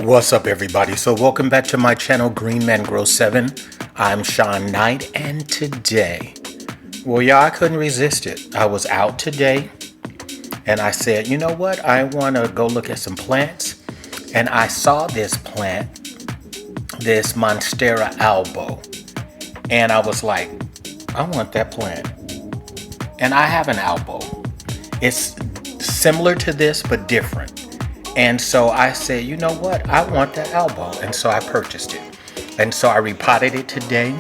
What's up, everybody? So welcome back to my channel, Green Man Grow 7. I'm Sean Knight, and today, well, yeah, I couldn't resist it. I was out today and I said, you know what? I want to go look at some plants. And I saw this plant, this Monstera Albo, and I was like, I want that plant. And I have an Albo. It's similar to this, but different. And so I said, you know what? I want that Albo. And so I purchased it. And so I repotted it today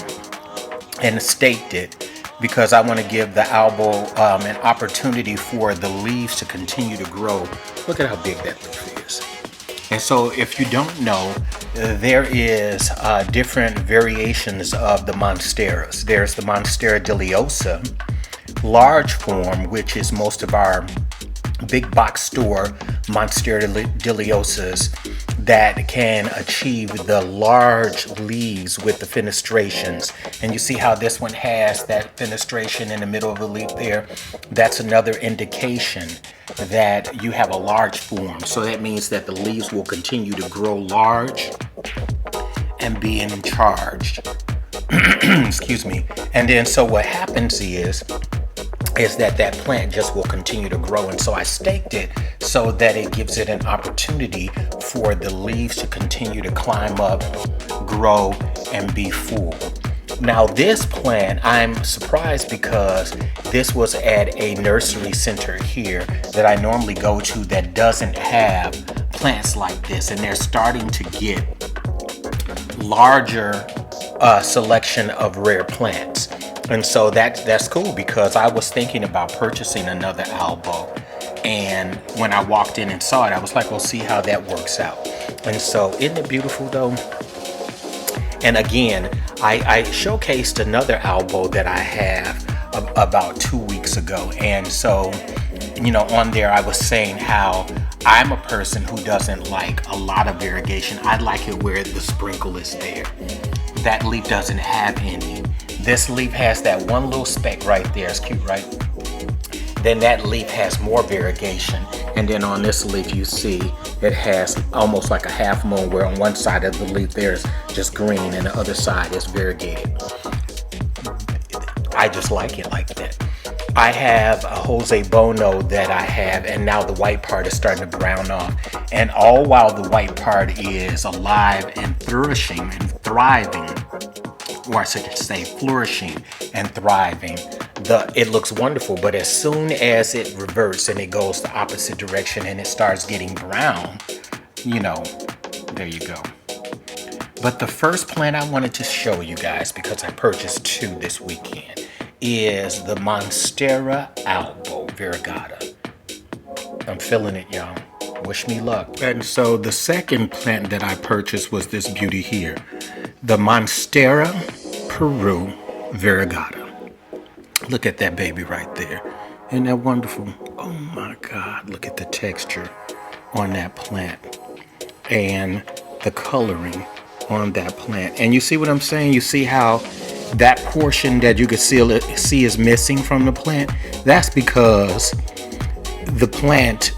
and staked it because I want to give the Albo an opportunity for the leaves to continue to grow. Look at how big that leaf is. And so if you don't know, there is different variations of the Monsteras. There's the Monstera large form, which is most of our big box store Monstera that can achieve the large leaves with the fenestrations. And you see how this one has that fenestration in the middle of the leaf there? That's another indication that you have a large form. So that means that the leaves will continue to grow large and be in charge. Excuse me. And then so what happens is that plant just will continue to grow. And so I staked it so that it gives it an opportunity for the leaves to continue to climb up, grow, and be full. Now this plant, I'm surprised because this was at a nursery center here that I normally go to that doesn't have plants like this, and they're starting to get larger selection of rare plants. And so that's cool because I was thinking about purchasing another Albo, and when I walked in and saw it, I was like, we'll see how that works out. And so isn't it beautiful though? And again, I showcased another Albo that I have about 2 weeks ago. And so, you know, on there I was saying how I'm a person who doesn't like a lot of variegation. I like it where the sprinkle is there. That leaf doesn't have any. This leaf has that one little speck right there. It's cute, right? Then that leaf has more variegation. And then on this leaf, you see it has almost like a half moon, where on one side of the leaf there's just green and the other side is variegated. I just like it like that. I have a Jose Bono that I have, and now the white part is starting to brown off. And all while the white part is alive and flourishing and thriving, or I should say flourishing and thriving, it looks wonderful. But as soon as it reverts and it goes the opposite direction and it starts getting brown, you know, there you go. But the first plant I wanted to show you guys, because I purchased 2 this weekend, is the Monstera Albo variegata. I'm feeling it, y'all. Wish me luck. And so the second plant that I purchased was this beauty here, the Monstera Peru variegata. Look at that baby right there. Isn't that wonderful? Oh my God, look at the texture on that plant and the coloring on that plant. And you see what I'm saying? You see how that portion that you can see is missing from the plant? That's because the plant,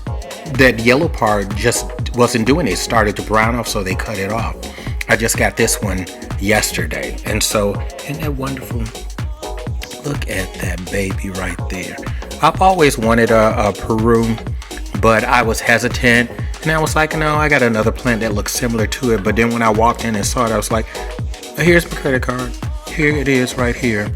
that yellow part just wasn't doing it. It started to brown off, so they cut it off. I just got this one yesterday. And so, isn't that wonderful? Look at that baby right there. I've always wanted a Peru, but I was hesitant. And I was like, no, I got another plant that looks similar to it. But then when I walked in and saw it, I was like, here's my credit card. Here it is right here.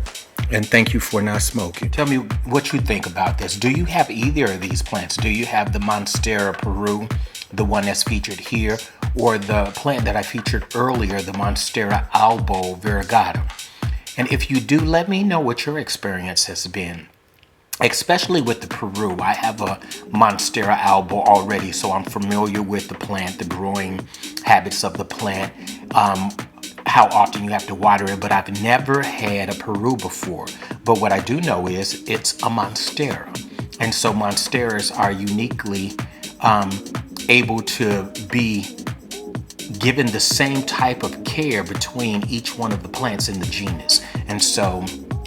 And thank you for not smoking. Tell me what you think about this. Do you have either of these plants? Do you have the Monstera Peru, the one that's featured here, or the plant that I featured earlier, the Monstera Albo variegata? And if you do, let me know what your experience has been, especially with the Peru. I have a Monstera Albo already, so I'm familiar with the plant, the growing habits of the plant, how often you have to water it, but I've never had a Peru before. But what I do know is it's a Monstera. And so Monsteras are uniquely able to be given the same type of care between each one of the plants in the genus. And so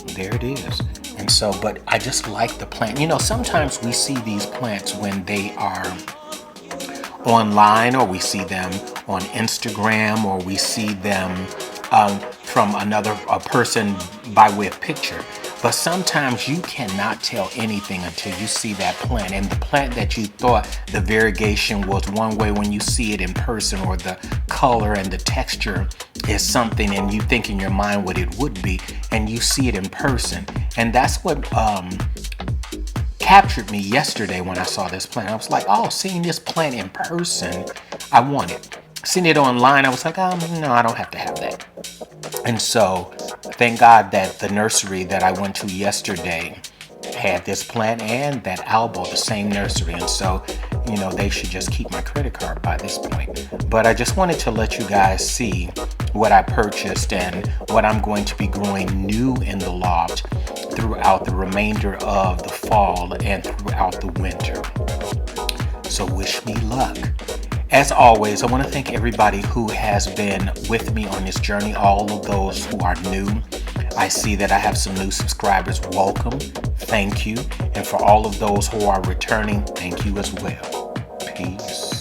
there it is. And so, but I just like the plant. You know, sometimes we see these plants when they are online, or we see them on Instagram, or we see them from a person by way of picture. But sometimes you cannot tell anything until you see that plant. And the plant that you thought the variegation was one way, when you see it in person, or the color and the texture is something, and you think in your mind what it would be, and you see it in person. And that's what captured me yesterday when I saw this plant. I was like, oh, seeing this plant in person, I want it. Seeing it online, I was like, no, I don't have to have that. And so thank God that the nursery that I went to yesterday had this plant and that Albo, the same nursery. And so, they should just keep my credit card by this point. But I just wanted to let you guys see what I purchased and what I'm going to be growing new in the loft throughout the remainder of the fall and throughout the winter. So wish me luck. As always, I want to thank everybody who has been with me on this journey, all of those who are new. I see that I have some new subscribers. Welcome. Thank you. And for all of those who are returning, thank you as well. Peace.